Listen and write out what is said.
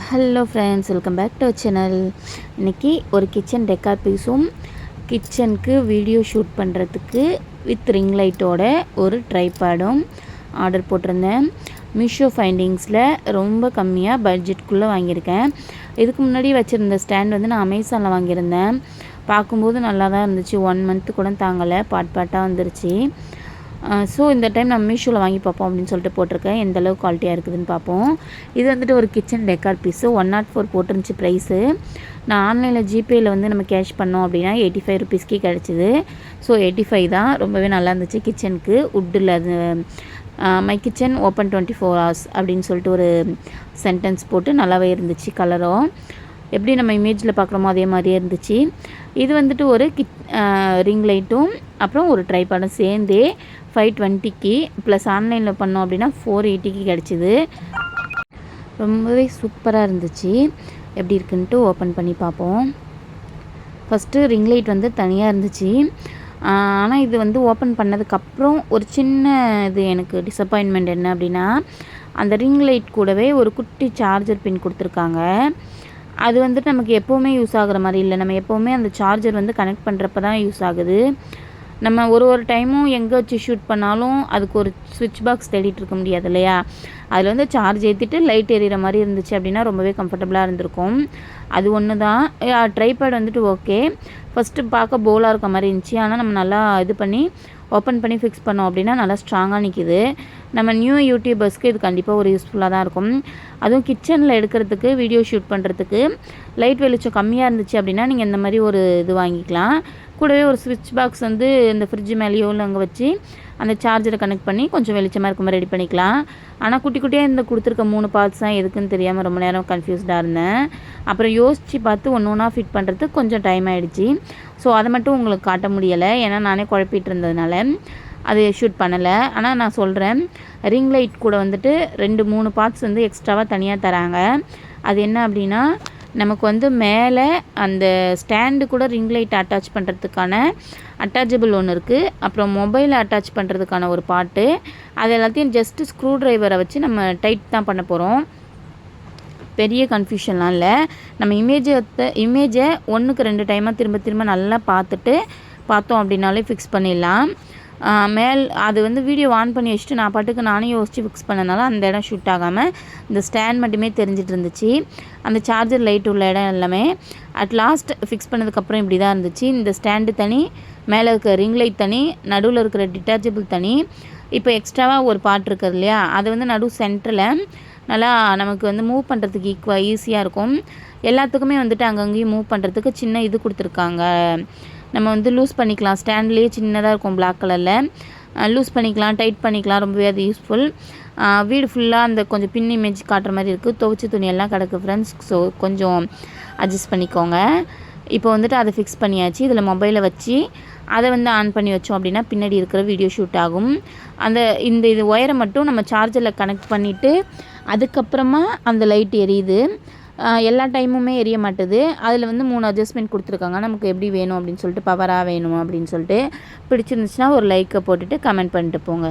Hello friends, welcome back to channel. இன்றைக்கி ஒரு kitchen decor பீஸும் கிச்சனுக்கு வீடியோ ஷூட் பண்ணுறதுக்கு வித் ரிங் லைட்டோட ஒரு ட்ரைபேடும் ஆர்டர் போட்டிருந்தேன். மீஷோ ஃபைண்டிங்ஸில் ரொம்ப கம்மியாக பட்ஜெட்குள்ளே வாங்கியிருக்கேன். இதுக்கு முன்னாடி வச்சுருந்த ஸ்டாண்ட் வந்து நான் அமேசானில் வாங்கியிருந்தேன். பார்க்கும்போது நல்லா தான் இருந்துச்சு. 1 மந்த்து கூட தாங்கலை, பாட்டாக வந்துருச்சு. ஸோ இந்த டைம் நம்ம மீஷோவில் வாங்கி பார்ப்போம் அப்படின்னு சொல்லிட்டு போட்டிருக்கேன். எந்த அளவுக்கு குவாலிட்டியாக இருக்குதுன்னு பார்ப்போம். இது வந்துட்டு ஒரு கிச்சன் டெக்கார் பீஸு 104 போட்டுருந்துச்சு ப்ரைஸு. நான் ஆன்லைனில் ஜிபேயில் வந்து நம்ம கேஷ் பண்ணோம் அப்படின்னா 85 ருபீஸ்க்கே கிடச்சிது. ஸோ 85 தான், ரொம்பவே நல்லா இருந்துச்சு. கிச்சனுக்கு உட்டில் அது மை கிச்சன் ஓப்பன் 24 hours அப்படின்னு சொல்லிட்டு ஒரு சென்டென்ஸ் போட்டு நல்லாவே இருந்துச்சு. கலரும் எப்படி நம்ம இமேஜில் பார்க்குறோமோ அதே மாதிரியே இருந்துச்சு. இது வந்துட்டு ஒரு ரிங் லைட்டும் அப்புறம் ஒரு ட்ரைபாடும் சேர்ந்தே 520க்கு ப்ளஸ் ஆன்லைனில் பண்ணோம் அப்படின்னா 480க்கு கிடச்சிது. ரொம்பவே சூப்பராக இருந்துச்சு. எப்படி இருக்குன்ட்டு ஓப்பன் பண்ணி பார்ப்போம். ஃபஸ்ட்டு ரிங் லைட் வந்து தனியாக இருந்துச்சு. ஆனால் இது வந்து ஓப்பன் பண்ணதுக்கப்புறம் ஒரு சின்ன இது எனக்கு டிசப்பாயின்மெண்ட் என்ன அப்படின்னா, அந்த ரிங் லைட் கூடவே ஒரு குட்டி சார்ஜர் பின் கொடுத்துருக்காங்க. அது வந்துட்டு நமக்கு எப்போவுமே யூஸ் ஆகிற மாதிரி இல்லை. நம்ம எப்போவுமே அந்த சார்ஜர் வந்து கனெக்ட் பண்ணுறப்ப தான் யூஸ் ஆகுது. நம்ம ஒரு டைமும் எங்கே வச்சு ஷூட் பண்ணாலும் அதுக்கு ஒரு ஸ்விட்ச் பாக்ஸ் தேடிட்டு இருக்க முடியாது இல்லையா. அதில் வந்து சார்ஜ் ஏற்றிட்டு லைட் எரியிற மாதிரி இருந்துச்சு அப்படின்னா ரொம்பவே கம்ஃபர்டபுளாக இருந்திருக்கும். அது ஒன்று தான். ட்ரைபேட் வந்துட்டு ஓகே, ஃபஸ்ட்டு பார்க்க போலாக இருக்க மாதிரி இருந்துச்சு. ஆனால் நம்ம நல்லா இது பண்ணி ஓப்பன் பண்ணி ஃபிக்ஸ் பண்ணோம் அப்படின்னா நல்லா ஸ்ட்ராங்காக நிற்கிது. நம்ம நியூ யூடியூபர்ஸ்க்கு இது கண்டிப்பாக ஒரு யூஸ்ஃபுல்லாக தான் இருக்கும். அதுவும் கிச்சனில் எடுக்கிறதுக்கு, வீடியோ ஷூட் பண்ணுறதுக்கு லைட் வெளிச்சம் கம்மியாக இருந்துச்சு அப்படின்னா நீங்கள் இந்த மாதிரி ஒரு இது வாங்கிக்கலாம். கூடவே ஒரு ஸ்விட்ச் பாக்ஸ் வந்து இந்த ஃப்ரிட்ஜ் மேலேயோ இல்லை அங்கே வச்சு அந்த சார்ஜரை கனெக்ட் பண்ணி கொஞ்சம் வெளிச்சமாக இருக்க மாதிரி ரெடி பண்ணிக்கலாம். ஆனால் குட்டி குட்டியாக இந்த கொடுத்துருக்க 3 பார்ட்ஸ் தான் எதுக்குன்னு தெரியாமல் ரொம்ப நேரம் கன்ஃபியூஸ்டாக இருந்தேன். அப்புறம் யோசித்து பார்த்து ஒன்று ஒன்றா ஃபிட் பண்ணுறதுக்கு கொஞ்சம் டைம் ஆகிடுச்சு. ஸோ அதை மட்டும் உங்களுக்கு காட்ட முடியலை, ஏன்னா நானே குழப்பிட்டு இருந்ததுனால அது ஷூட் பண்ணலை. ஆனால் நான் சொல்கிறேன், ரிங் லைட் கூட வந்துட்டு 2-3 பார்ட்ஸ் வந்து எக்ஸ்ட்ராவாக தனியாக தராங்க. அது என்ன அப்படின்னா, நமக்கு வந்து மேலே அந்த ஸ்டாண்டு கூட ரிங் லைட் அட்டாச் பண்ணுறதுக்கான அட்டாச்சபிள் ஒன்று இருக்குது. அப்புறம் மொபைலை அட்டாச் பண்ணுறதுக்கான ஒரு பார்ட்டு. அது எல்லாத்தையும் ஜஸ்ட்டு ஸ்க்ரூ ட்ரைவரை வச்சு நம்ம டைட் தான் பண்ண போகிறோம். பெரிய கன்ஃபியூஷன்லாம் இல்லை. நம்ம இமேஜை 1க்கு 2 டைமாக திரும்ப நல்லா பார்த்தோம் அப்படின்னாலே ஃபிக்ஸ் பண்ணிடலாம். அது வந்து வீடியோ ஆன் பண்ணி வச்சுட்டு நான் பாட்டுக்கு நானே யோசித்து ஃபிக்ஸ் பண்ணனால அந்த இடம் ஷூட் ஆகாமல் இந்த ஸ்டாண்ட் மட்டுமே தெரிஞ்சிட்டு இருந்துச்சு. அந்த சார்ஜர் லைட் உள்ள இடம் எல்லாமே அட் லாஸ்ட் ஃபிக்ஸ் பண்ணதுக்கப்புறம் இப்படி தான் இருந்துச்சு. இந்த ஸ்டாண்டு தனி, மேலே இருக்கிற ரிங் லைட் தனி, நடுவில் இருக்கிற டிட்டாச்சபிள் தனி. இப்போ எக்ஸ்ட்ராவாக ஒரு பார்ட் இருக்குது இல்லையா, அது வந்து நடு சென்டரில் நல்லா நமக்கு வந்து மூவ் பண்ணுறதுக்கு ஈஸியாக இருக்கும். எல்லாத்துக்குமே வந்துட்டு அங்கங்கேயும் மூவ் பண்ணுறதுக்கு சின்ன இது கொடுத்துருக்காங்க. நம்ம வந்து லூஸ் பண்ணிக்கலாம். ஸ்டாண்ட்லேயே சின்னதாக இருக்கும், பிளாக் கலரில். லூஸ் பண்ணிக்கலாம், டைட் பண்ணிக்கலாம். ரொம்பவே அது யூஸ்ஃபுல். வீடு ஃபுல்லாக அந்த கொஞ்சம் பின் இமேஜ் காட்டுற மாதிரி இருக்குது. துவைச்ச துணியெல்லாம் கிடக்கு ஃப்ரெண்ட்ஸ். ஸோ கொஞ்சம் அட்ஜஸ்ட் பண்ணிக்கோங்க. இப்போ வந்துட்டு அதை ஃபிக்ஸ் பண்ணியாச்சு. இதில் மொபைலை வச்சு அதை வந்து ஆன் பண்ணி வச்சோம் அப்படின்னா பின்னாடி இருக்கிற வீடியோ ஷூட் ஆகும். இது ஒயரை மட்டும் நம்ம சார்ஜரில் கனெக்ட் பண்ணிவிட்டு அதுக்கப்புறமா அந்த லைட் எரியுது. எல்லா டைமுமே எரிய மாட்டுது. அதில் வந்து 3 அட்ஜஸ்ட்மெண்ட் கொடுத்துருக்காங்க. நமக்கு எப்படி வேணும் அப்படின்னு சொல்லிட்டு, பவராக வேணும் அப்படின்னு சொல்லிட்டு. பிடிச்சிருந்துச்சுன்னா ஒரு லைக்கை போட்டுட்டு கமெண்ட் பண்ணிட்டு போங்க.